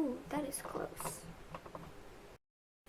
Ooh, that is close.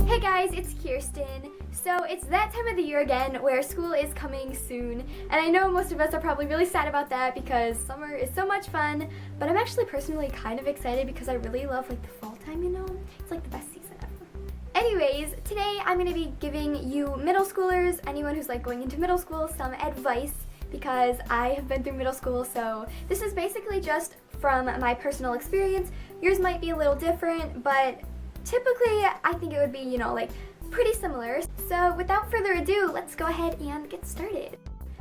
Hey guys, it's Kierstyn. So it's that time of the year again where school is coming soon, and I know most of us are probably really sad about that because summer is so much fun, but I'm actually personally kind of excited because I really love like the fall time, you know? It's like the best season ever. Anyways, today I'm going to be giving you middle schoolers, anyone who's like going into middle school, some advice because I have been through middle school, so this is basically just from my personal experience. Yours might be a little different, but typically, I think it would be, you know, like pretty similar. So without further ado, let's go ahead and get started.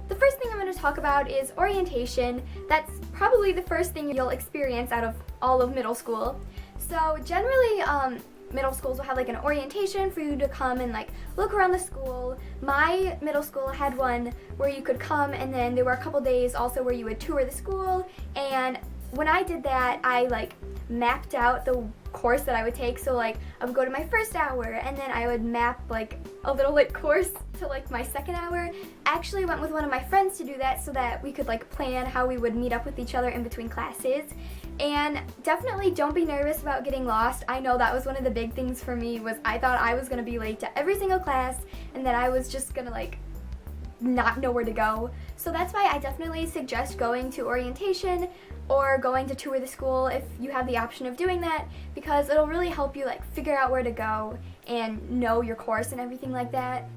The first thing I'm going to talk about is orientation. That's probably the first thing you'll experience out of all of middle school. So generally, middle schools will have like an orientation for you to come and like look around the school. My middle school had one where you could come, and then there were a couple days also where you would tour the school. And when I did that, I like mapped out the course that I would take. So like I would go to my first hour, and then I would map like a little like course to like my second hour. I actually went with one of my friends to do that so that we could like plan how we would meet up with each other in between classes. And definitely don't be nervous about getting lost. I know that was one of the big things for me, was I thought I was gonna be late to every single class and that I was just gonna like not know where to go. So that's why I definitely suggest going to orientation or going to tour the school if you have the option of doing that, because it'll really help you like figure out where to go and know your course and everything like that.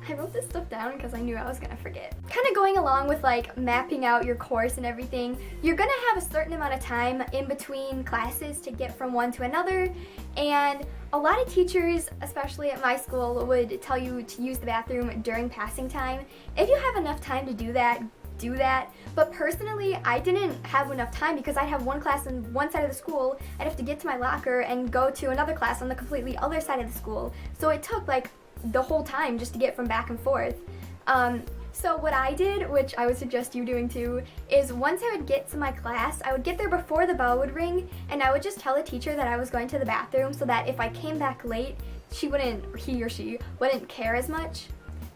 I wrote this stuff down because I knew I was gonna forget. Kind of going along with like mapping out your course and everything, you're gonna have a certain amount of time in between classes to get from one to another, and a lot of teachers, especially at my school, would tell you to use the bathroom during passing time. If you have enough time to do that, do that. But personally, I didn't have enough time because I'd have one class on one side of the school, I'd have to get to my locker and go to another class on the completely other side of the school. So it took like the whole time just to get from back and forth. So what I did, which I would suggest you doing too, is once I would get to my class, I would get there before the bell would ring, and I would just tell the teacher that I was going to the bathroom so that if I came back late, he or she wouldn't care as much,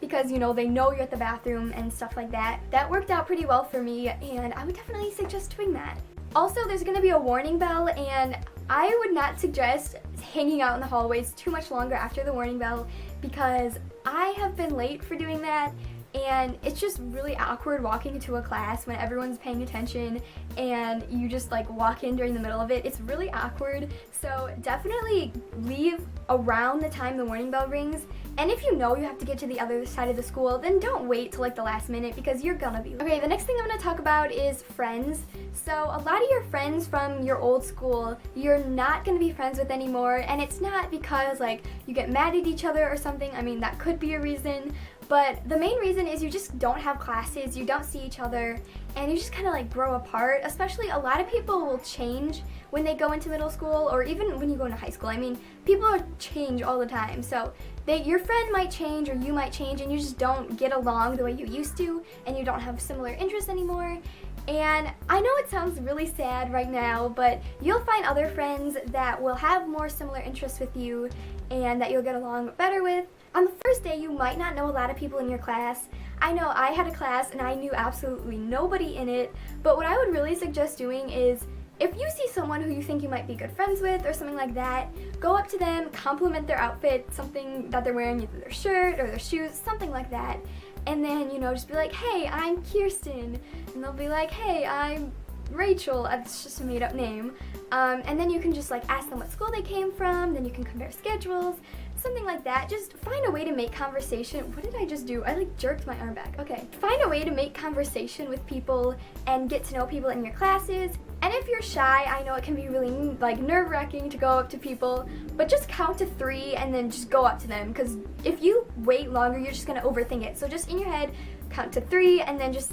because you know, they know you're at the bathroom and stuff like that. That worked out pretty well for me, and I would definitely suggest doing that. Also, there's going to be a warning bell, and I would not suggest hanging out in the hallways too much longer after the warning bell, because I have been late for doing that, and it's just really awkward walking into a class when everyone's paying attention and you just like walk in during the middle of it. It's really awkward, so definitely leave around the time the warning bell rings. And if you know you have to get to the other side of the school, then don't wait till like the last minute, because you're gonna be late. Okay, the next thing I'm gonna talk about is friends. So a lot of your friends from your old school, you're not gonna be friends with anymore, and it's not because like you get mad at each other or something. I mean, that could be a reason, but the main reason is you just don't have classes, you don't see each other, and you just kind of like grow apart. Especially a lot of people will change when they go into middle school, or even when you go into high school. I mean, people change all the time, so your friend might change or you might change, and you just don't get along the way you used to, and you don't have similar interests anymore. And I know it sounds really sad right now, but you'll find other friends that will have more similar interests with you and that you'll get along better with. On the first day, you might not know a lot of people in your class. I know I had a class and I knew absolutely nobody in it, but what I would really suggest doing is, if you see someone who you think you might be good friends with or something like that, go up to them, compliment their outfit, something that they're wearing, either their shirt or their shoes, something like that. And then, you know, just be like, hey, I'm Kierstyn. And they'll be like, hey, I'm Rachel. It's just a made up name. And then you can just like ask them what school they came from, then you can compare schedules, something like that. Just find a way to make conversation. What did I just do? I like jerked my arm back. Okay. Find a way to make conversation with people and get to know people in your classes. And if you're shy, I know it can be really like nerve-wracking to go up to people, but just count to 3 and then just go up to them, because if you wait longer, you're just gonna overthink it. So just in your head, count to 3 and then just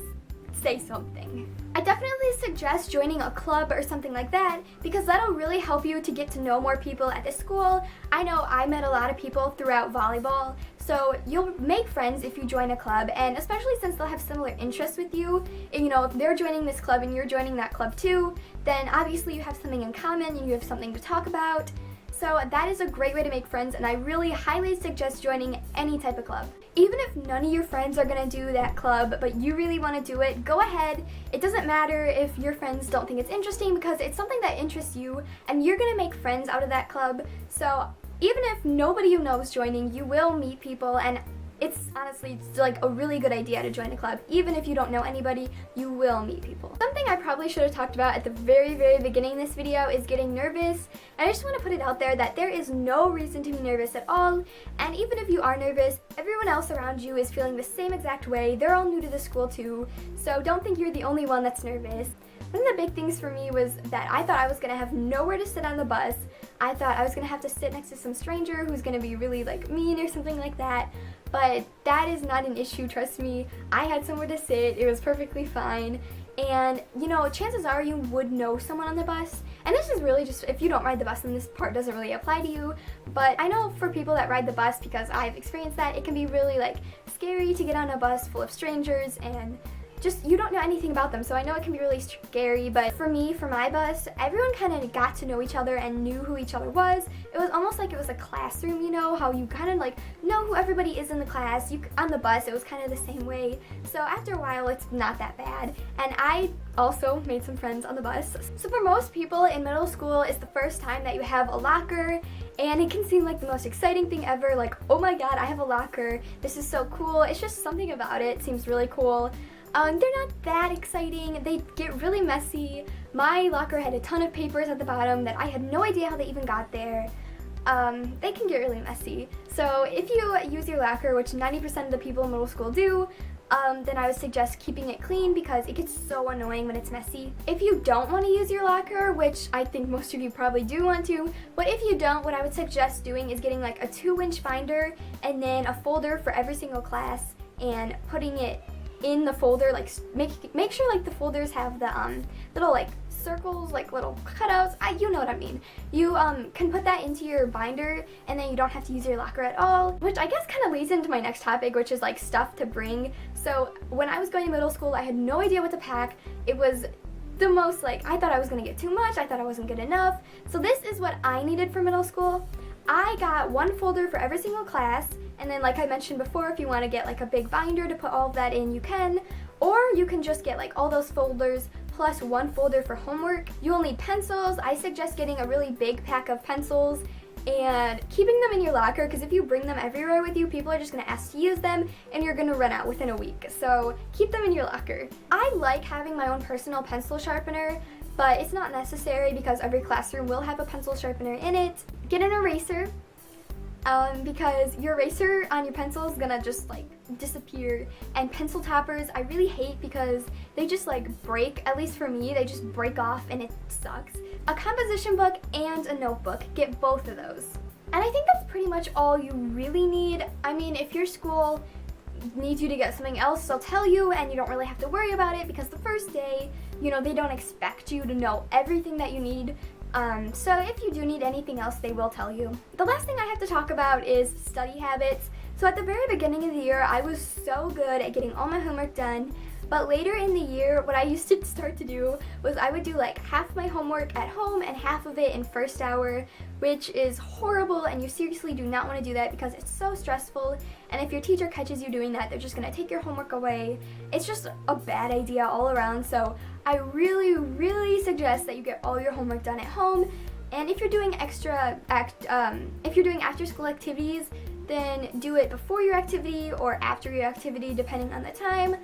say something. I definitely suggest joining a club or something like that, because that'll really help you to get to know more people at the school. I know I met a lot of people throughout volleyball, so you'll make friends if you join a club, and especially since they'll have similar interests with you. And, you know, if they're joining this club and you're joining that club too, then obviously you have something in common and you have something to talk about. So that is a great way to make friends, and I really highly suggest joining any type of club. Even if none of your friends are gonna do that club, but you really wanna do it, go ahead. It doesn't matter if your friends don't think it's interesting, because it's something that interests you, and you're gonna make friends out of that club. So even if nobody you know is joining, you will meet people, and it's honestly like a really good idea to join a club. Even if you don't know anybody, you will meet people. Something I probably should have talked about at the very beginning of this video is getting nervous. And I just want to put it out there that there is no reason to be nervous at all. And even if you are nervous, everyone else around you is feeling the same exact way. They're all new to the school too. So don't think you're the only one that's nervous. One of the big things for me was that I thought I was gonna have nowhere to sit on the bus. I thought I was gonna have to sit next to some stranger who's gonna be really like mean or something like that. But that is not an issue, trust me. I had somewhere to sit, it was perfectly fine. And you know, chances are you would know someone on the bus. And this is really just, if you don't ride the bus, then this part doesn't really apply to you. But I know for people that ride the bus, because I've experienced that, it can be really like scary to get on a bus full of strangers and just, you don't know anything about them, so I know it can be really scary. But for me, for my bus, everyone kind of got to know each other and knew who each other was. It was almost like it was a classroom, you know, how you kind of like know who everybody is in the class. On the bus, it was kind of the same way. So after a while, it's not that bad. And I also made some friends on the bus. So for most people in middle school, it's the first time that you have a locker, and it can seem like the most exciting thing ever, like, oh my god, I have a locker, this is so cool. It's just something about it seems really cool. They're not that exciting. They get really messy. My locker had a ton of papers at the bottom that I had no idea how they even got there. They can get really messy. So if you use your locker, which 90% of the people in middle school do, then I would suggest keeping it clean, because it gets so annoying when it's messy. If you don't want to use your locker, which I think most of you probably do want to, but if you don't, what I would suggest doing is getting like a 2-inch binder and then a folder for every single class and putting it in the folder, like make sure like the folders have the little like circles, like little cutouts. You know what I mean. You can put that into your binder, and then you don't have to use your locker at all, which I guess kind of leads into my next topic, which is like stuff to bring. So when I was going to middle school, I had no idea what to pack. It was the most like, I thought I was gonna get too much, I thought I wasn't good enough. So this is what I needed for middle school. I got one folder for every single class, and then like I mentioned before, if you want to get like a big binder to put all of that in, you can. Or you can just get like all those folders plus one folder for homework. You will need pencils. I suggest getting a really big pack of pencils and keeping them in your locker, because if you bring them everywhere with you, people are just going to ask to use them and you're going to run out within a week. So keep them in your locker. I like having my own personal pencil sharpener, but it's not necessary because every classroom will have a pencil sharpener in it. Get an eraser, because your eraser on your pencil is gonna just like disappear. And pencil toppers I really hate because they just like break, at least for me, they just break off and it sucks. A composition book and a notebook, get both of those. And I think that's pretty much all you really need. I mean, if your school needs you to get something else, they'll tell you and you don't really have to worry about it, because the first day, you know, they don't expect you to know everything that you need. So if you do need anything else, they will tell you. The last thing I have to talk about is study habits. So at the very beginning of the year, I was so good at getting all my homework done. But later in the year, what I used to start to do was I would do like half my homework at home and half of it in first hour, which is horrible, and you seriously do not want to do that because it's so stressful. And if your teacher catches you doing that, they're just going to take your homework away. It's just a bad idea all around. So I really suggest that you get all your homework done at home. And if you're doing if you're doing after school activities, then do it before your activity or after your activity, depending on the time,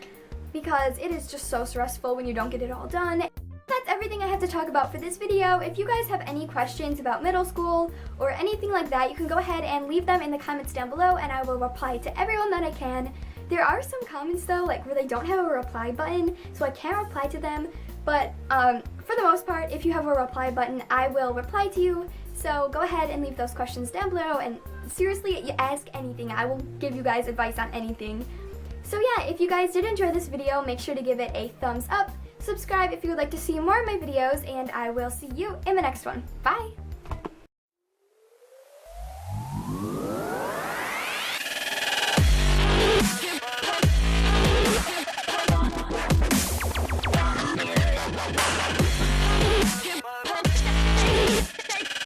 because it is just so stressful when you don't get it all done. That's everything I have to talk about for this video. If you guys have any questions about middle school or anything like that, you can go ahead and leave them in the comments down below and I will reply to everyone that I can. There are some comments though, like where they don't have a reply button, so I can't reply to them, but for the most part, if you have a reply button, I will reply to you. So go ahead and leave those questions down below, and seriously, you ask anything. I will give you guys advice on anything. So yeah, if you guys did enjoy this video, make sure to give it a thumbs up, subscribe if you would like to see more of my videos, and I will see you in the next one. Bye!